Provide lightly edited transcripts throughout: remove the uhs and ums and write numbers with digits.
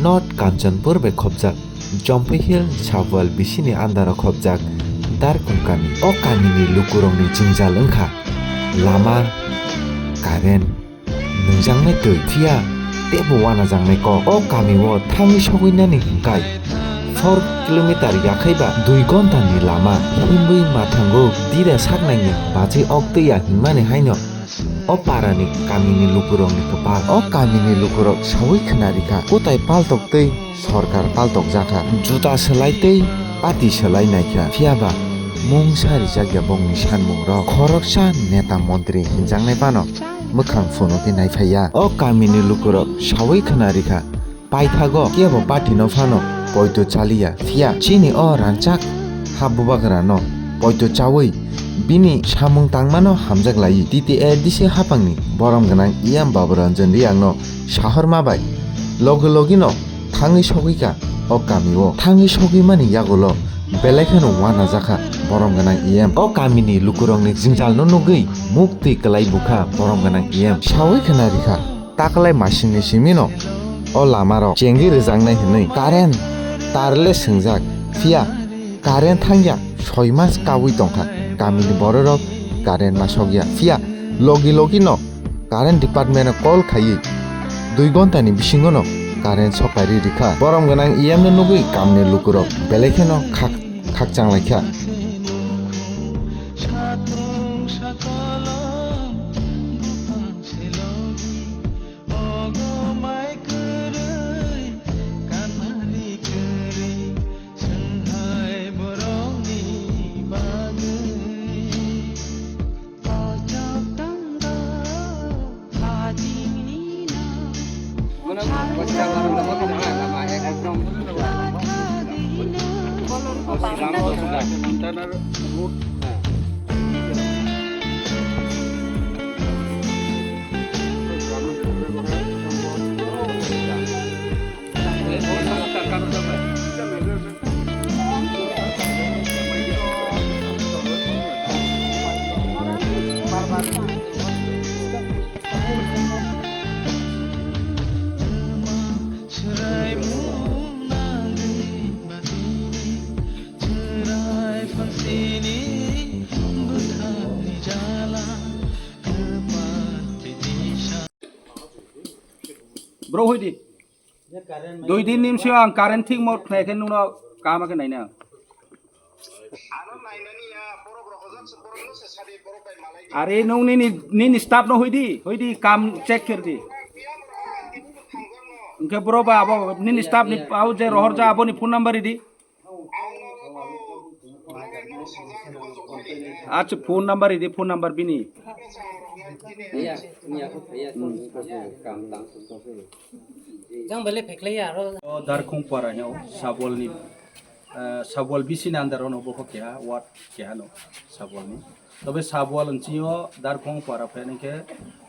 North Kanchanpur be khobjak Jompe Hill Chawal bisini andaro khobjak Darkhung kami o kami ni lukurongni jingjal wngkha lama karen nungjangnai tui phia tebo wanajangnai kok o kami o thangi soginani hingkai 4 kilometer yakhaiba 2 ghonta ni lama himbui mathango dire saknaini bachi oktya hingmani haino o parani kamini lukurongni kepal o kamini lukurok sawui khnarika kotai paltok tei sarkar paltok jaka juta selai tei pati selai naikha phiaba mungsari jagya bongni sanmung rok khoroksa neta Montri hinjangnai pano mukhang Fano ti naifaya o kamini lukurok sawui khnarika paithago kebo pati no Fano poito chalia phia chini o ranchak habubagrano poito chawui bini samung tangmano hamjaklai TTA dise hapangni borom ganang iyam babaranjan riangno shahar mabai logino thangi sogika o kamio thangi sogimani yagolo belekhano wana jaka borom ganang iyam o kamini lukurongni jingjal no nugui mukti kalai bukha borom ganang iyam sawui khanarika taklai masini simino o lamaro chengi rejangnai hinui karen tarle singjak phia karen thangya 6 mas kawi tongkha kamini bororok karen masogya phia logi no karen department call khai 2 ghonta ni bisingo no karen sokari rikha borom ganang iyam no nugui kamni lukurok belekheno khak changlaikha Bro hoidi 2 din nim siang current thing mot khai nuno kama ke naina are nong ni stop no hoidi kam check kerdi unke bro ba abo ni stop ni au je rohor ja abo ni phone number idi acha phone number bini Jang beli pekle ya ro. Darkhung para nyo sabol bisin andar ono boko kya wat kya no sabol ni tobe sabol anchio Darkhung para phene ke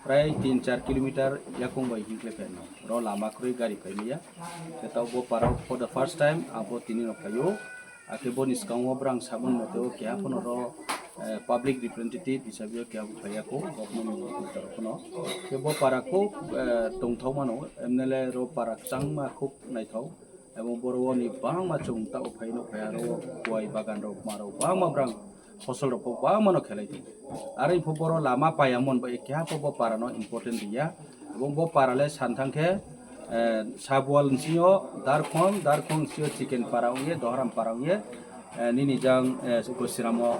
pray 3-4 kilometer yakung bai hinkle pheno ro lama kroi gari phailia ketau bo para for the first time abo tini no phayo ake bo niskang obrang sabon moto kya phono ro public representative hisabe kya phaya ko government tarapno ke bo para ko tongthau mano MLA ro para changma khuk naithau এবং বড়নি বাংমা চংতা উফাইনো ফায়ারো কয় বাগান rock মারো বাংমা ব্রাং ফসল rock বাংমানো খেলাইতো আরে ফবর লামা পায়ামন বা একা ফব পারানো important দিয়া এবং ব পারালে সানথাংখে সাবওয়াল সিও দারখং সিও চিকেন পারাউয়ে দহরাম পারাউয়ে নিনি জাং গসিরামো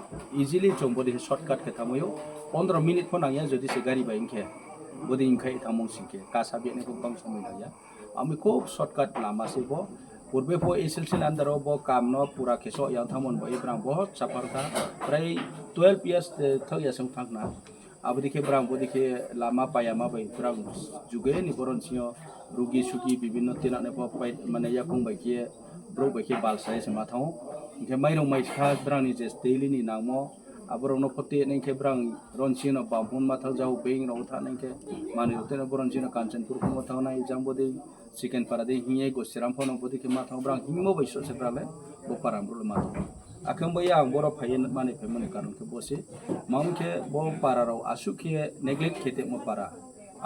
ইজিলি চম্বদি শর্টকাট খেতামयो 15 মিনিট ফনাইয়া যদি সে গাড়ি বাইংখে বদি ইংখাই থামং সিকে কাসাবিনে কো বাং সময় লায়া আমি খুব শর্টকাট লামা সেবো पूर्वे पो एसएलसी अंदर बो काम न पूरा केसो या थामन बो इब्रां बहुत सफर था प्राय 12 इयर्स थक यासं थांगना अब देखे ब्रां बो देखे लामा पायामा बै ब्रां जुगे नि बरन सियो रुगी सुगी विभिन्न तिना ने पो पाइ माने या बुं बाइके ब्रो बाइके बाल साइ समा थाउ के माइरं माइखा ब्रां नि जे डेली नि नामो aboro no phote nengke brang ronchino bampun mathal jau being no tha nengke mani utena boronchino kanchanpur ko mathal nai jambodi chicken parade hiye go siram phono bodi ke mathal brang himo baiso se brale bo param bro mathal akham baya boro phayen mani phemani karon ke bose mamke bo pararo asukhe neglect khete mo para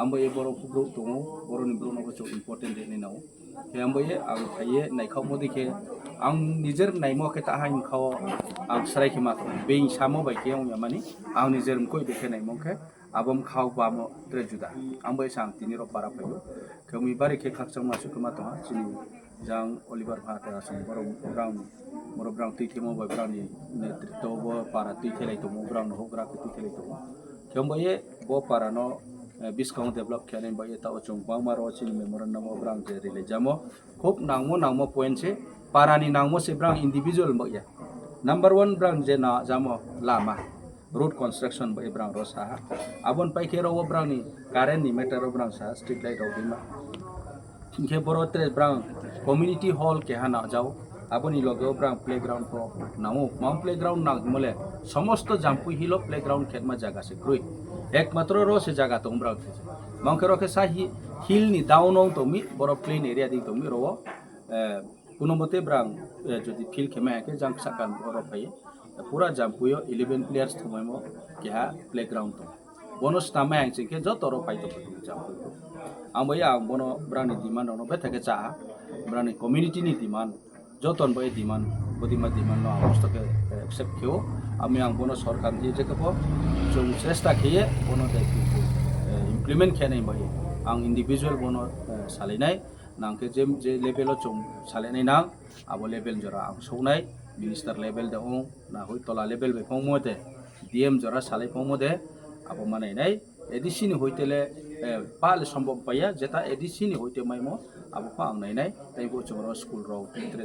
ambo e boro kubro tongo boro ni bro no go important de ni nau ke amboye ang phaye naikhaw modi ke ang nijer naimo ke ta hain khaw ang sarai ke mato being samo bai ke ang yamani ang nijer koi bekhe naimo ke abom khaw ba mo tre juda amboy sang tini ro para phayo kemi bari ke khakchang masu ke mato ha chini jang Oliver Phata sang moro brang tui themo bai brang ni netrito bo para tui thelai to mo brang no hogra ke tui thelai to kemboye bo para no biskong develop kyanin ba eta ochong bangmaro chini memorandum of brang je rile jamo khop nangmo point se parani nangmo se brang individual ba ya number 1 brang je na jamo lama road construction ba brang rosa abon pai kero wo brang ni current ni meter brang sa street light of dima ke borotre brang community hall ke hana jao aboni logo brang playground ko namo mount playground na mole সমস্ত জাম্পু Hilo playground খেতমা জায়গা সে গ্রুই একমাত্র র সে জায়গা তো আমরা মংকে রকে সাহি hill নি down তো মি বড় প্লেন এরিয়া দি তো মি রো কোনো মতে ব্রাং যদি ফিল খেমা কে জাং সাকান বড় পাইয়ে পুরা জাম্পুयो 11 প্লেয়ার্স থমাইমো কেহা প্লেগ্রাউন্ড তো bonus nama yang singke jo toro pai to jampu ambai ang bono brani demand ono be thake cha brani community ni demand joton bai demand bodima demand no amosto ke accept kyo ami ang bono sarkar je je ko jong chesta khiye bono de implement khenai bai ang individual bono salinai nangke je level o jong salinai nang abo level jora ang sonai minister level de ong na hoi tola level be pongmote dm jora salai pongmode abo manai nai edisini hoitele pal সম্ভব পাইয়া যেটা edisini hoite maimo abo pa ang nai nai tai bo choro school ro tre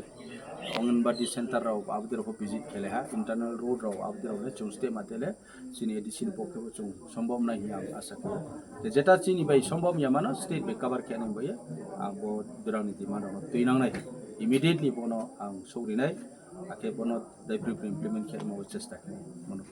anganwadi centre রাও আবদের হো visit খেলে হ্যাঁ internal road রাও আবদের হলে চৌস্তে মাতেলে চিনি এডিসিনি পক্ষে চৌ সম্ভব নাই আম আশা করি যেটা চিনি বাই সম্ভব ইয়ামানো স্টেট বে কভার কেন বইয়ে আবো দুরানি দিমানো তুই নাং নাই ইমিডিয়েটলি বনো আং সৌরিনাই আকে বনো দায়িত্ব ইমপ্লিমেন্ট খেলে চেষ্টা করি মনে